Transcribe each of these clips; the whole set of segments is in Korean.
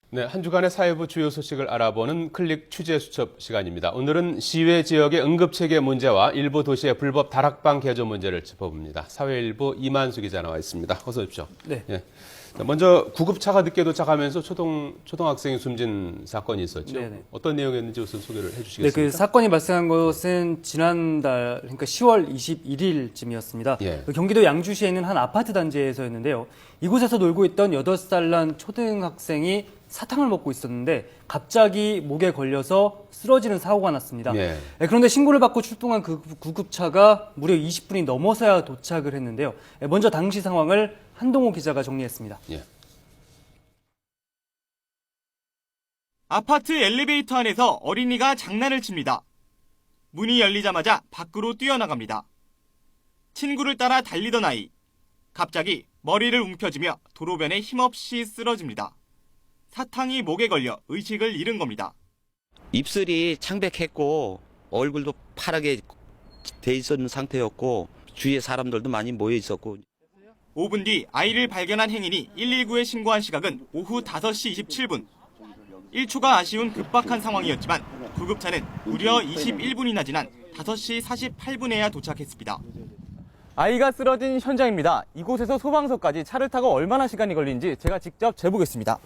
네, 한 주간의 사회부 주요 소식을 알아보는 클릭 취재 수첩 시간입니다. 오늘은 시외 지역의 응급체계 문제와 일부 도시의 불법 다락방 개조 문제를 짚어봅니다. 사회일보 이만수 기자 나와 있습니다. 어서 오십시오. 네. 예. 먼저 구급차가 늦게 도착하면서 초등학생이 숨진 사건이 있었죠. 네네. 어떤 내용이었는지 우선 소개를 해주시겠습니까? 네, 그 사건이 발생한 것은 지난달, 그러니까 10월 21일쯤이었습니다. 예. 경기도 양주시에 있는 한 아파트 단지에서였는데요. 이곳에서 놀고 있던 8살 난 초등학생이 사탕을 먹고 있었는데 갑자기 목에 걸려서 쓰러지는 사고가 났습니다. 예. 그런데 신고를 받고 출동한 그 구급차가 무려 20분이 넘어서야 도착을 했는데요. 먼저 당시 상황을 한동호 기자가 정리했습니다. 예. 아파트 엘리베이터 안에서 어린이가 장난을 칩니다. 문이 열리자마자 밖으로 뛰어나갑니다. 친구를 따라 달리던 아이. 갑자기 머리를 움켜쥐며 도로변에 힘없이 쓰러집니다. 사탕이 목에 걸려 의식을 잃은 겁니다. 입술이 창백했고 얼굴도 파랗게 돼 있었는 상태였고 주위에 사람들도 많이 모여 있었고 5분 뒤 아이를 발견한 행인이 119에 신고한 시각은 오후 5시 27분. 1초가 아쉬운 급박한 상황이었지만 구급차는 무려 21분이나 지난 5시 48분에야 도착했습니다. 아이가 쓰러진 현장입니다. 이곳에서 소방서까지 차를 타고 얼마나 시간이 걸린지 제가 직접 재보겠습니다.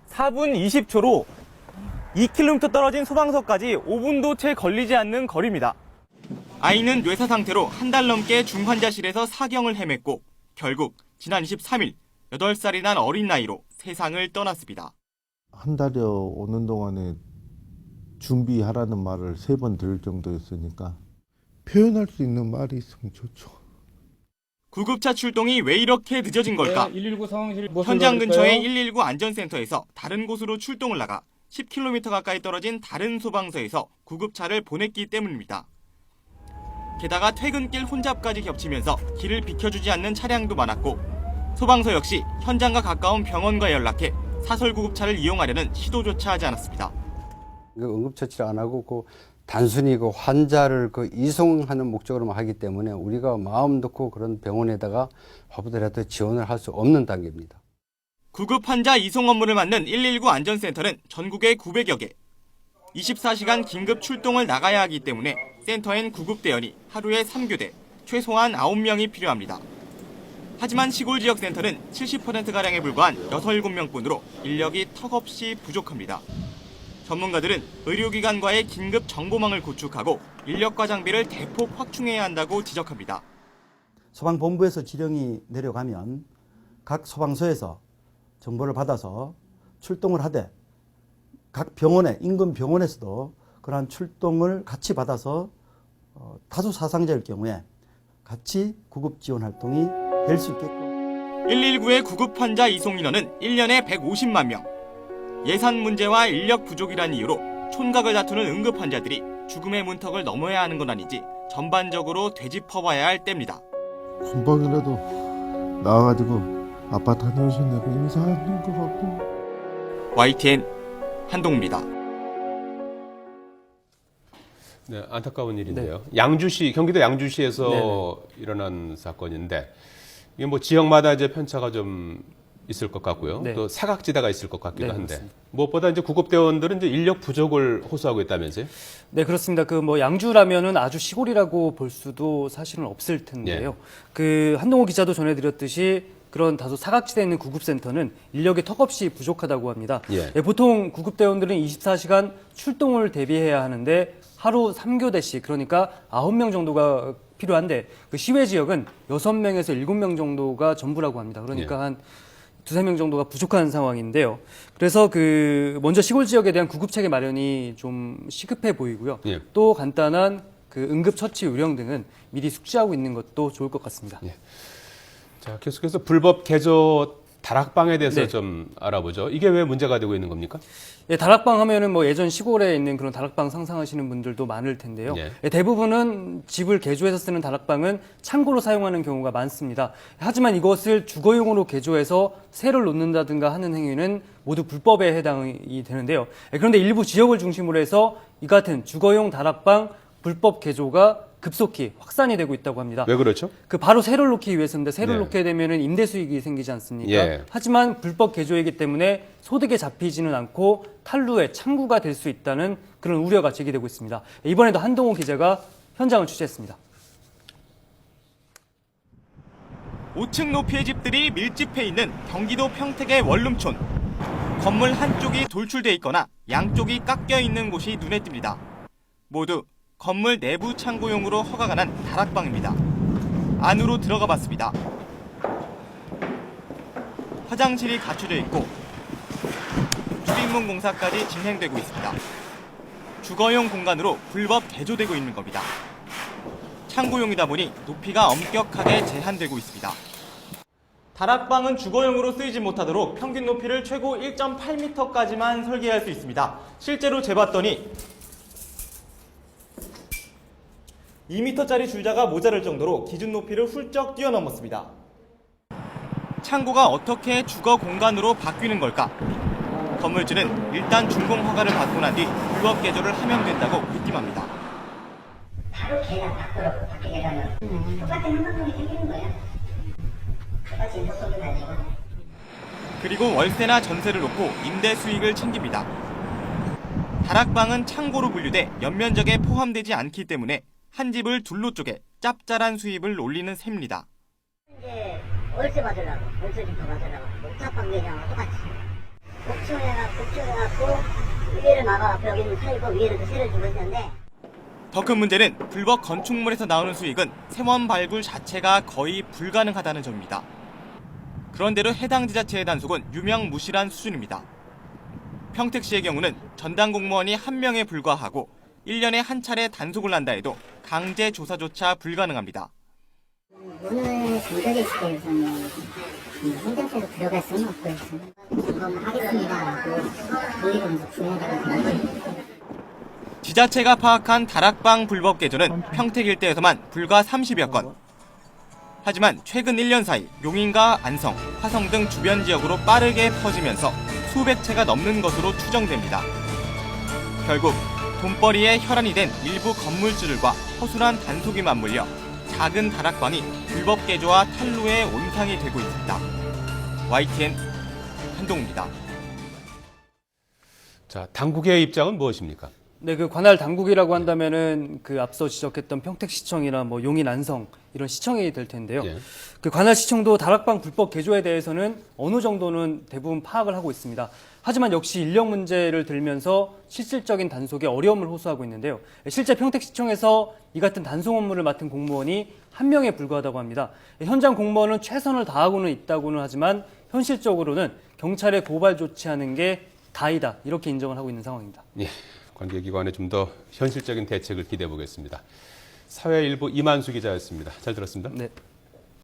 4분 20초로 2km 떨어진 소방서까지 5분도 채 걸리지 않는 거리입니다. 아이는 뇌사 상태로 한 달 넘게 중환자실에서 사경을 헤맸고 결국 지난 23일 8살이 난 어린 나이로 세상을 떠났습니다. 한 달여 오는 동안에 준비하라는 말을 3번 들을 정도였으니까 표현할 수 있는 말이 있으면 좋죠. 구급차 출동이 왜 이렇게 늦어진 걸까? 119 상황실 현장 근처의 119 안전센터에서 다른 곳으로 출동을 나가 10km 가까이 떨어진 다른 소방서에서 구급차를 보냈기 때문입니다. 게다가 퇴근길 혼잡까지 겹치면서 길을 비켜주지 않는 차량도 많았고 소방서 역시 현장과 가까운 병원과 연락해 사설 구급차를 이용하려는 시도조차 하지 않았습니다. 응급처치를 안 하고 단순히 환자를 이송하는 목적으로만 하기 때문에 우리가 마음 놓고 그런 병원에다가 화보더라도 지원을 할 수 없는 단계입니다. 구급 환자 이송 업무를 맡는 119 안전센터는 전국에 900여 개. 24시간 긴급 출동을 나가야 하기 때문에 센터엔 구급대원이 하루에 3교대, 최소한 9명이 필요합니다. 하지만 시골 지역 센터는 70%가량에 불과한 6, 7명뿐으로 인력이 턱없이 부족합니다. 전문가들은 의료기관과의 긴급 정보망을 구축하고 인력과 장비를 대폭 확충해야 한다고 지적합니다. 소방본부에서 지령이 내려가면 각 소방서에서 정보를 받아서 출동을 하되 각 병원에 인근 병원에서도 그러한 출동을 같이 받아서 다수 사상자일 경우에 같이 구급 지원 활동이 될 수 있게끔 119의 구급 환자 이송 인원은 1년에 150만 명. 예산 문제와 인력 부족이라는 이유로 촌각을 다투는 응급 환자들이 죽음의 문턱을 넘어야 하는 건 아닌지 전반적으로 되짚어봐야 할 때입니다. 금방이라도 나와가지고 아빠 다녀오신다고 인사하는 것 같고. YTN 한동우입니다. 네, 안타까운 일인데요. 경기도 양주시에서 네네. 일어난 사건인데 이게 지역마다 이제 편차가 좀 있을 것 같고요. 네. 또 사각지대가 있을 것 같기도 네, 한데 그렇습니다. 무엇보다 이제 구급대원들은 이제 인력 부족을 호소하고 있다면서요? 네, 그렇습니다. 양주라면은 아주 시골이라고 볼 수도 사실은 없을 텐데요. 한동호 기자도 전해드렸듯이 그런 다소 사각지대에 있는 구급센터는 인력이 턱없이 부족하다고 합니다. 예. 보통 구급대원들은 24시간 출동을 대비해야 하는데 하루 3교대씩 그러니까 9명 정도가 필요한데 시외 지역은 6명에서 7명 정도가 전부라고 합니다. 그러니까 한 2-3명 정도가 부족한 상황인데요. 그래서 먼저 시골 지역에 대한 구급체계 마련이 좀 시급해 보이고요. 예. 또 간단한 응급처치 요령 등은 미리 숙지하고 있는 것도 좋을 것 같습니다. 예. 자, 계속해서 불법 개조 다락방에 대해서 네. 좀 알아보죠. 이게 왜 문제가 되고 있는 겁니까? 예, 다락방 하면은 예전 시골에 있는 그런 다락방 상상하시는 분들도 많을 텐데요. 예. 대부분은 집을 개조해서 쓰는 다락방은 창고로 사용하는 경우가 많습니다. 하지만 이것을 주거용으로 개조해서 새를 놓는다든가 하는 행위는 모두 불법에 해당이 되는데요. 그런데 일부 지역을 중심으로 해서 이 같은 주거용 다락방 불법 개조가 급속히 확산이 되고 있다고 합니다. 왜 그렇죠? 그 바로 세를 놓기 위해서인데 세를 네. 놓게 되면은 임대 수익이 생기지 않습니까? 예. 하지만 불법 개조이기 때문에 소득에 잡히지는 않고 탈루의 창구가 될 수 있다는 그런 우려가 제기되고 있습니다. 이번에도 한동호 기자가 현장을 취재했습니다. 5층 높이의 집들이 밀집해 있는 경기도 평택의 원룸촌. 건물 한쪽이 돌출돼 있거나 양쪽이 깎여 있는 곳이 눈에 띕니다. 모두 건물 내부 창고용으로 허가가 난 다락방입니다. 안으로 들어가 봤습니다. 화장실이 갖춰져 있고 출입문 공사까지 진행되고 있습니다. 주거용 공간으로 불법 개조되고 있는 겁니다. 창고용이다 보니 높이가 엄격하게 제한되고 있습니다. 다락방은 주거용으로 쓰이지 못하도록 평균 높이를 최고 1.8m까지만 설계할 수 있습니다. 실제로 재봤더니 2m짜리 줄자가 모자랄 정도로 기준 높이를 훌쩍 뛰어넘었습니다. 창고가 어떻게 주거 공간으로 바뀌는 걸까? 건물주는 일단 준공 허가를 받고 난 뒤 불법 개조를 하면 된다고 입김합니다. 바로 계단 밖으로 바뀌게 되면 똑같은 한방동이 생기는 거예요. 똑같이 인터폰도 가지고. 그리고 월세나 전세를 놓고 임대 수익을 챙깁니다. 다락방은 창고로 분류돼 연면적에 포함되지 않기 때문에 한 집을 둘로 쪼개 짭짤한 수입을 올리는 셈입니다. 이제 월세 받으려고, 월세 좀 더 받으려고, 옥탑방 매장하고 똑같이. 복층해갖고 위에를 막아갖고 여기는 살고 위에는 세를 주고 있는데. 더 큰 문제는 불법 건축물에서 나오는 수익은 세원 발굴 자체가 거의 불가능하다는 점입니다. 그런데도 해당 지자체의 단속은 유명무실한 수준입니다. 평택시의 경우는 전담 공무원이 1명에 불과하고 1년에 한 차례 단속을 한다 해도 강제 조사조차 불가능합니다. 문을 잠겨져 있을 때 우선은 행정처에서 들어갈 수는 없고요. 점검하겠습니다라고 도의를 구해야 되거든요. 지자체가 파악한 다락방 불법 개조는 평택 일대에서만 불과 30여 건. 하지만 최근 1년 사이 용인과 안성, 화성 등 주변 지역으로 빠르게 퍼지면서 수백 채가 넘는 것으로 추정됩니다. 결국 돈벌이에 혈안이 된 일부 건물주들과 허술한 단속이 맞물려 작은 다락방이 불법 개조와 탈루의 온상이 되고 있습니다. YTN 한동우입니다. 자, 당국의 입장은 무엇입니까? 네, 그 관할 당국이라고 한다면은 그 앞서 지적했던 평택시청이나 뭐 용인 안성 이런 시청이 될 텐데요. 예. 그 관할시청도 다락방 불법 개조에 대해서는 어느 정도는 대부분 파악을 하고 있습니다. 하지만 역시 인력 문제를 들면서 실질적인 단속에 어려움을 호소하고 있는데요. 실제 평택시청에서 이 같은 단속 업무를 맡은 공무원이 1명에 불과하다고 합니다. 현장 공무원은 최선을 다하고는 있다고는 하지만 현실적으로는 경찰에 고발 조치하는 게 다이다 이렇게 인정을 하고 있는 상황입니다. 예, 관계기관의 좀 더 현실적인 대책을 기대해 보겠습니다. 사회일보 이만수 기자였습니다. 잘 들었습니다. 네.